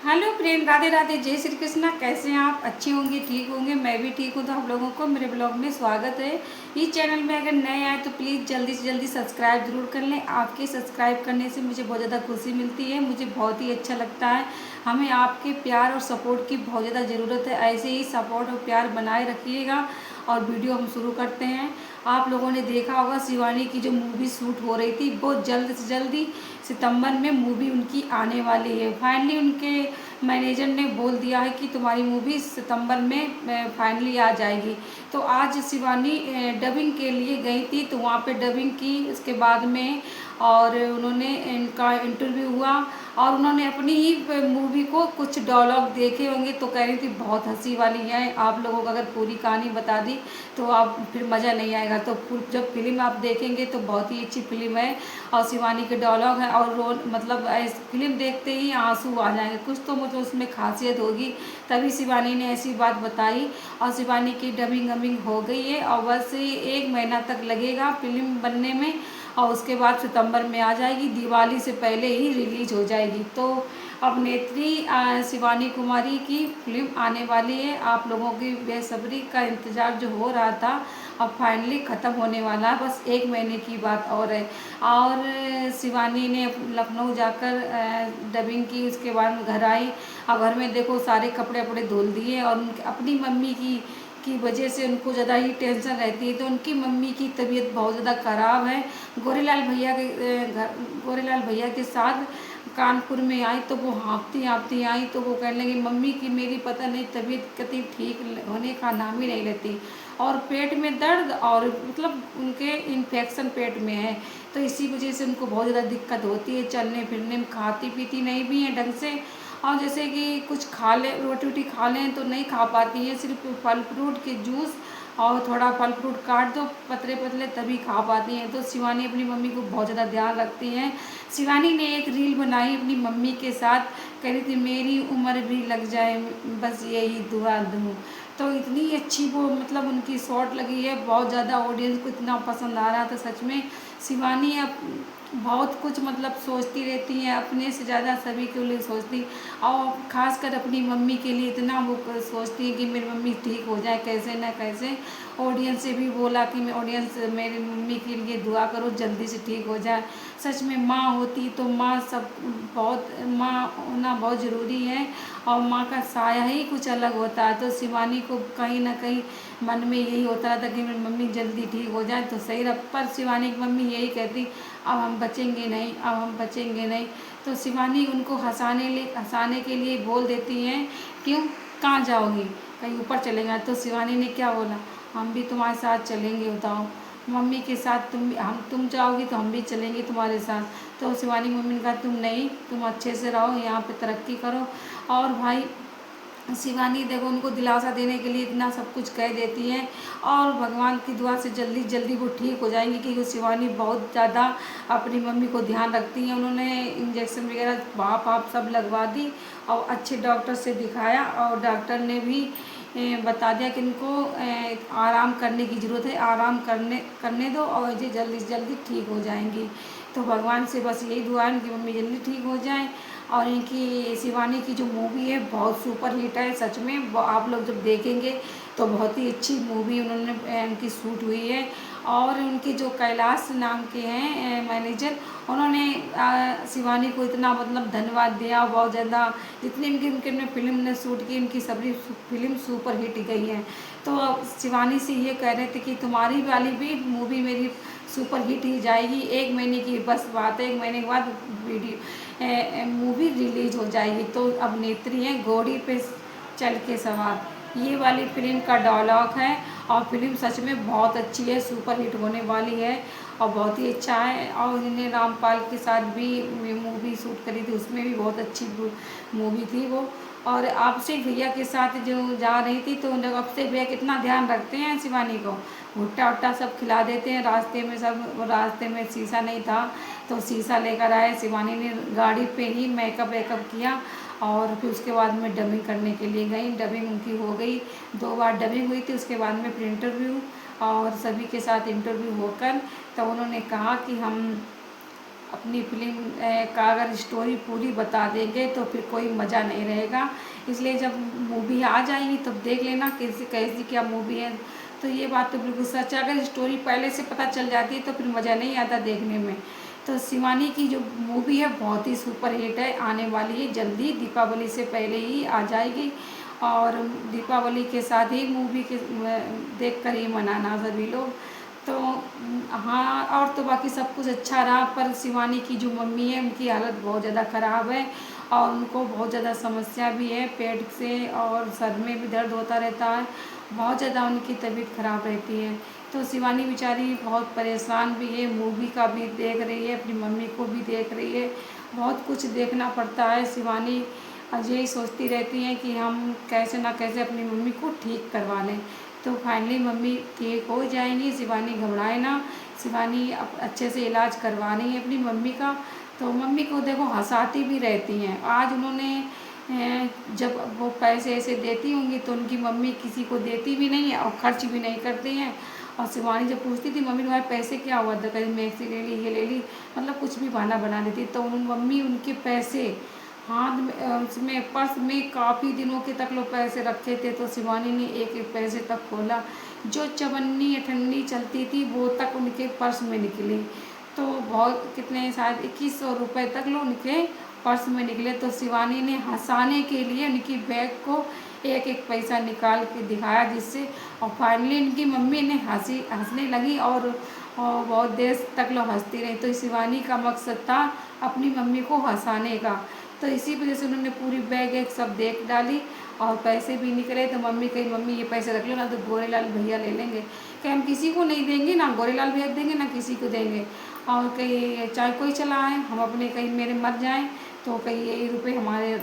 Hello friend, Radhe Radhe, जय श्री कृष्णा। कैसे हैं आप? अच्छे होंगे, ठीक होंगे। मैं भी ठीक हूँ। तो आप लोगों को मेरे ब्लॉग में स्वागत है। इस चैनल में अगर नए आए तो प्लीज़ जल्दी से जल्दी सब्सक्राइब जरूर कर लें। आपके सब्सक्राइब करने से मुझे बहुत ज़्यादा खुशी मिलती है, मुझे बहुत ही अच्छा लगता है। हमें आपके प्यार और सपोर्ट की बहुत ज़्यादा ज़रूरत है। ऐसे ही सपोर्ट और प्यार बनाए रखिएगा। और वीडियो हम शुरू करते हैं। आप लोगों ने देखा होगा शिवानी की जो मूवी शूट हो रही थी, बहुत जल्द से जल्दी सितंबर में मूवी उनकी आने वाली है। फाइनली उनके मैनेजर ने बोल दिया है कि तुम्हारी मूवी सितंबर में फाइनली आ जाएगी। तो आज शिवानी डबिंग के लिए गई थी, तो वहाँ पे डबिंग की। उसके बाद में और उन्होंने इनका इंटरव्यू हुआ और उन्होंने अपनी ही मूवी को कुछ डायलॉग देखे होंगे, तो कह रही थी बहुत हंसी वाली है। आप लोगों को अगर पूरी कहानी बता दी तो आप फिर मज़ा नहीं आएगा। तो जब फिल्म आप देखेंगे तो बहुत ही अच्छी फिल्म है और शिवानी के डायलॉग हैं और मतलब फिल्म देखते ही आंसू आ जाएंगे। कुछ तो मतलब उसमें खासियत होगी, तभी शिवानी ने ऐसी बात बताई। और शिवानी की डबिंग वबिंग हो गई है और बस 1 महीना तक लगेगा फिल्म बनने में और उसके बाद सितंबर में आ जाएगी। दिवाली से पहले ही रिलीज हो जाएगी। तो अभिनेत्री शिवानी कुमारी की फिल्म आने वाली है। आप लोगों की बेसब्री का इंतज़ार जो हो रहा था अब फाइनली ख़त्म होने वाला है, बस 1 महीने की बात और है। और शिवानी ने लखनऊ जाकर डबिंग की, उसके बाद में घर आई और घर में देखो सारे कपड़े वपड़े धुल दिए और अपनी मम्मी की वजह से उनको ज़्यादा ही टेंशन रहती है। तो उनकी मम्मी की तबीयत बहुत ज़्यादा ख़राब है। गोरेलाल भैया के साथ कानपुर में आई तो वो हाँफती हाँफती आई, तो वो कहने लगी मम्मी की मेरी पता नहीं तबीयत कतई ठीक होने का नाम ही नहीं लेती और पेट में दर्द और मतलब उनके इन्फेक्शन पेट में है। तो इसी वजह से उनको बहुत ज़्यादा दिक्कत होती है चलने फिरने में। खाती पीती नहीं भी हैं ढंग से और जैसे कि कुछ खा लें, रोटी वोटी खा लें तो नहीं खा पाती हैं। सिर्फ फल फ्रूट के जूस और थोड़ा फल फ्रूट काट दो पतले पतले तभी खा पाती हैं। तो शिवानी अपनी मम्मी को बहुत ज़्यादा ध्यान रखती हैं। शिवानी ने एक रील बनाई अपनी मम्मी के साथ, कह रही थी मेरी उम्र भी लग जाए बस यही दुआ दूँ। तो इतनी अच्छी वो मतलब उनकी शॉट लगी है, बहुत ज़्यादा ऑडियंस को इतना पसंद आ रहा था। सच में शिवानी अब बहुत कुछ मतलब सोचती रहती हैं, अपने से ज़्यादा सभी के लिए सोचती और ख़ासकर अपनी मम्मी के लिए इतना वो सोचती है कि मेरी मम्मी ठीक हो जाए कैसे न कैसे। ऑडियंस से भी बोला कि मैं ऑडियंस मेरी मम्मी के लिए दुआ करो जल्दी से ठीक हो जाए। सच में माँ होती तो माँ सब बहुत, माँ होना बहुत ज़रूरी है और माँ का साया ही कुछ अलग होता है। तो शिवानी को कहीं ना कहीं मन में यही होता था कि मेरी मम्मी जल्दी ठीक हो जाए तो सही रहा। पर शिवानी की मम्मी यही कहती अब हम बचेंगे नहीं, अब हम बचेंगे नहीं। तो शिवानी उनको हंसाने के लिए बोल देती हैं क्यों, कहाँ जाओगी, कहीं ऊपर चलेगा। तो शिवानी ने क्या बोला, हम भी तुम्हारे साथ चलेंगे, बताओ मम्मी के साथ तुम जाओगी तो हम भी चलेंगे तुम्हारे साथ। तो शिवानी मम्मी ने कहा तुम नहीं, तुम अच्छे से रहो यहाँ पे तरक्की करो। और भाई शिवानी देखो उनको दिलासा देने के लिए इतना सब कुछ कह देती हैं और भगवान की दुआ से जल्दी जल्दी वो ठीक हो जाएंगी क्योंकि शिवानी बहुत ज़्यादा अपनी मम्मी को ध्यान रखती हैं। उन्होंने इंजेक्शन वगैरह भाप आप सब लगवा दी और अच्छे डॉक्टर से दिखाया और डॉक्टर ने भी बता दिया कि इनको आराम करने की ज़रूरत है, आराम करने दो और ये जल्दी से जल्दी ठीक हो जाएंगी। तो भगवान से बस यही दुआ है कि मम्मी जल्दी ठीक हो जाएं। और इनकी शिवानी की जो मूवी है बहुत सुपर हिट है सच में। आप लोग जब देखेंगे तो बहुत ही अच्छी मूवी उन्होंने इनकी शूट हुई है। और उनके जो कैलाश नाम के हैं मैनेजर, उन्होंने शिवानी को इतना मतलब धन्यवाद दिया बहुत ज़्यादा। जितनी इनकी उनके फिल्म ने शूट की इनकी सभी फिल्म सुपर हिट गई हैं। तो शिवानी से ये कह रहे थे कि तुम्हारी वाली भी मूवी मेरी सुपर हिट ही जाएगी। 1 महीने की बस बात है, 1 महीने के बाद मूवी रिलीज हो जाएगी। तो अभिनेत्री हैं घोड़ी पे चल के सवार, ये वाली फिल्म का डायलॉग है। और फिल्म सच में बहुत अच्छी है, सुपर हिट होने वाली है और बहुत ही अच्छा है। और इन्होंने रामपाल के साथ भी मूवी शूट करी थी, उसमें भी बहुत अच्छी मूवी थी वो। और आपसे भैया के साथ जो जा रही थी तो आपसे भैया कितना ध्यान रखते हैं शिवानी को, भुट्टा वुट्टा सब खिला देते हैं रास्ते में। सब रास्ते में शीशा नहीं था तो शीशा लेकर आए। शिवानी ने गाड़ी पे ही मेकअप वेकअप किया और फिर उसके बाद में डबिंग करने के लिए गई। डबिंग उनकी हो गई, 2 बार डबिंग हुई थी। उसके बाद में फिर इंटरव्यू और सभी के साथ इंटरव्यू होकर तब उन्होंने कहा कि हम अपनी फिल्म का अगर स्टोरी पूरी बता देंगे तो फिर कोई मज़ा नहीं रहेगा। इसलिए जब मूवी आ जाएगी तब देख लेना कैसी कैसी क्या मूवी है। तो ये बात तो बिल्कुल सच है, अगर स्टोरी पहले से पता चल जाती है तो फिर मज़ा नहीं आता देखने में। तो शिवानी की जो मूवी है बहुत ही सुपर हिट है, आने वाली है जल्दी, दीपावली से पहले ही आ जाएगी। और दीपावली के साथ ही मूवी के देख कर ही मनाना सभी लोग। तो हाँ, और तो बाकी सब कुछ अच्छा रहा, पर शिवानी की जो मम्मी है उनकी हालत बहुत ज़्यादा ख़राब है और उनको बहुत ज़्यादा समस्या भी है पेट से, और सर में भी दर्द होता रहता है, बहुत ज़्यादा उनकी तबीयत ख़राब रहती है। तो शिवानी बेचारी बहुत परेशान भी है, मूवी का भी देख रही है, अपनी मम्मी को भी देख रही है, बहुत कुछ देखना पड़ता है। शिवानी आज यही सोचती रहती हैं कि हम कैसे ना कैसे अपनी मम्मी को ठीक करवा लें। तो फाइनली मम्मी ठीक हो जाएंगी, शिवानी घबराए ना, शिवानी अच्छे से इलाज करवा रही है अपनी मम्मी का। तो मम्मी को देखो हंसाती भी रहती हैं। आज उन्होंने जब वो पैसे ऐसे देती होंगी तो उनकी मम्मी किसी को देती भी नहीं है और खर्च भी नहीं करती हैं। और शिवानी जब पूछती थी मम्मी तुम्हारे पैसे क्या हुआ था, कहीं मैक्सी ले ली, ये ले ली, मतलब कुछ भी बहाना बना देती, तो मम्मी उनके पैसे हाथ में उसमें पर्स में काफ़ी दिनों के तक लोग पैसे रखे थे। तो शिवानी ने एक एक पैसे तक खोला, जो चवन्नी अठन्नी चलती थी वो तक उनके पर्स में निकली। तो बहुत कितने शायद 2100 रुपये तक लोग उनके पर्स में निकले। तो शिवानी ने हंसाने के लिए उनकी बैग को एक एक पैसा निकाल के दिखाया, जिससे और फाइनली उनकी मम्मी ने हंसने लगी और बहुत देर तक लोग हंसती रही। तो शिवानी का मकसद था अपनी मम्मी को हंसाने का। तो इसी वजह से उन्होंने पूरी बैग एक सब देख डाली और पैसे भी निकले। तो मम्मी कही मम्मी ये पैसे रख लो ना तो गोरेलाल भैया ले लेंगे, कि हम किसी को नहीं देंगे, ना गोरेलाल भैया देंगे ना किसी को देंगे। और कहीं चाहे कोई चला आए, हम अपने कहीं मेरे मर जाएं तो कहीं यही रुपये हमारे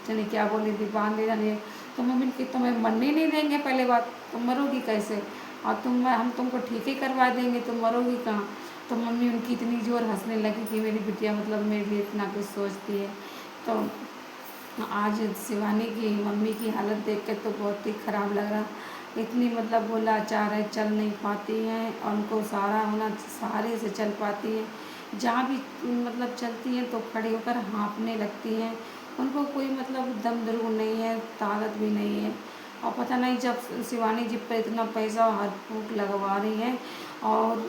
जाने क्या बोले थी बांध दे जाने। तो मम्मी ने तुम्हें मरने नहीं देंगे, पहले बात तुम मरोगी कैसे, और हम तुमको ठीक ही करवा देंगे, तुम मरोगी कहाँ। तो मम्मी उनकी इतनी जोर हंसने लगी कि मेरी बिटिया मतलब मेरे लिए इतना कुछ सोचती है। तो आज शिवानी की मम्मी की हालत देख कर तो बहुत ही ख़राब लग रहा, इतनी मतलब वो लाचार है, चल नहीं पाती हैं और उनको सहारा होना, सहारे से चल पाती हैं। जहाँ भी मतलब चलती हैं तो खड़े होकर हाँफने लगती हैं, उनको कोई मतलब दम दरुड़ नहीं है, ताकत भी नहीं है। और पता नहीं जब शिवानी जी पर इतना पैसा हर फूक लगवा रही है और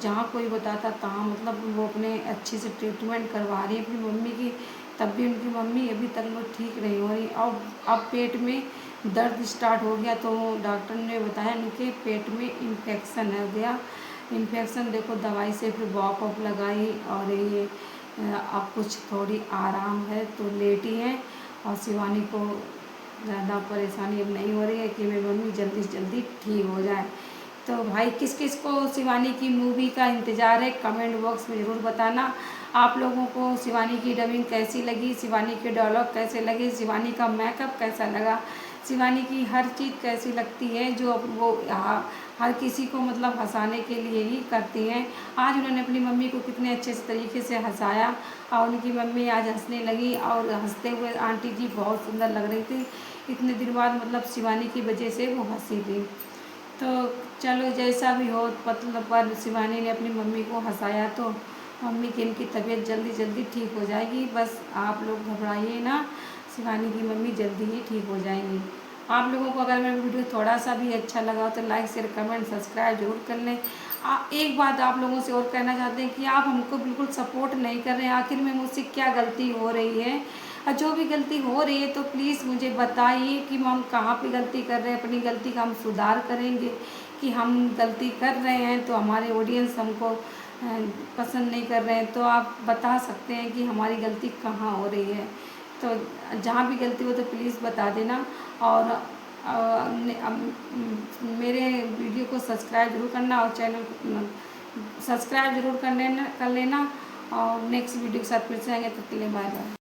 जहाँ कोई बताता तहाँ मतलब वो अपने अच्छे से ट्रीटमेंट करवा रही है अपनी मम्मी की, तब भी उनकी मम्मी अभी तक वो ठीक नहीं हो रही। और अब पेट में दर्द स्टार्ट हो गया, तो डॉक्टर ने बताया उनके पेट में इन्फेक्शन हो गया। इन्फेक्शन देखो दवाई से फिर वॉक ऑफ लगाई और ये अब कुछ थोड़ी आराम है तो लेटी है। और शिवानी को ज़्यादा परेशानी अब नहीं हो रही है कि मेरी मम्मी जल्दी से जल्दी ठीक हो जाए। तो भाई किस किस को शिवानी की मूवी का इंतज़ार है कमेंट बॉक्स में ज़रूर बताना। आप लोगों को शिवानी की डबिंग कैसी लगी, शिवानी के डायलॉग कैसे लगे, शिवानी का मेकअप कैसा लगा, शिवानी की हर चीज़ कैसी लगती है, जो वो हर किसी को मतलब हंसाने के लिए ही करती हैं। आज उन्होंने अपनी मम्मी को कितने अच्छे से तरीके से हंसाया और उनकी मम्मी आज हंसने लगी और हंसते हुए आंटी जी बहुत सुंदर लग रही थी। इतने दिन बाद मतलब शिवानी की वजह से वो हंसी थी। तो चलो जैसा भी हो, मतलब पर शिवानी ने अपनी मम्मी को हंसाया तो मम्मी की इनकी तबीयत जल्दी जल्दी ठीक हो जाएगी। बस आप लोग घबराइए ना, शिवानी की मम्मी जल्दी ही ठीक हो जाएंगी। आप लोगों को अगर मेरा वीडियो थोड़ा सा भी अच्छा लगा हो तो लाइक शेयर कमेंट सब्सक्राइब जरूर कर लें। एक बात आप लोगों से और कहना चाहते हैं कि आप हमको बिल्कुल सपोर्ट नहीं कर रहे हैं, आखिर में मुझसे क्या गलती हो रही है। और जो भी गलती हो रही है तो प्लीज़ मुझे बताइए कि हम कहाँ पे गलती कर रहे हैं, अपनी गलती का हम सुधार करेंगे। कि हम गलती कर रहे हैं तो हमारे ऑडियंस हमको पसंद नहीं कर रहे हैं, तो आप बता सकते हैं कि हमारी गलती कहाँ हो रही है। तो जहाँ भी गलती हो तो प्लीज़ बता देना। और मेरे वीडियो को सब्सक्राइब जरूर करना और चैनल को सब्सक्राइब जरूर कर लेना। और नेक्स्ट वीडियो के साथ फिर से आएंगे, तब के लिए बाय बाय।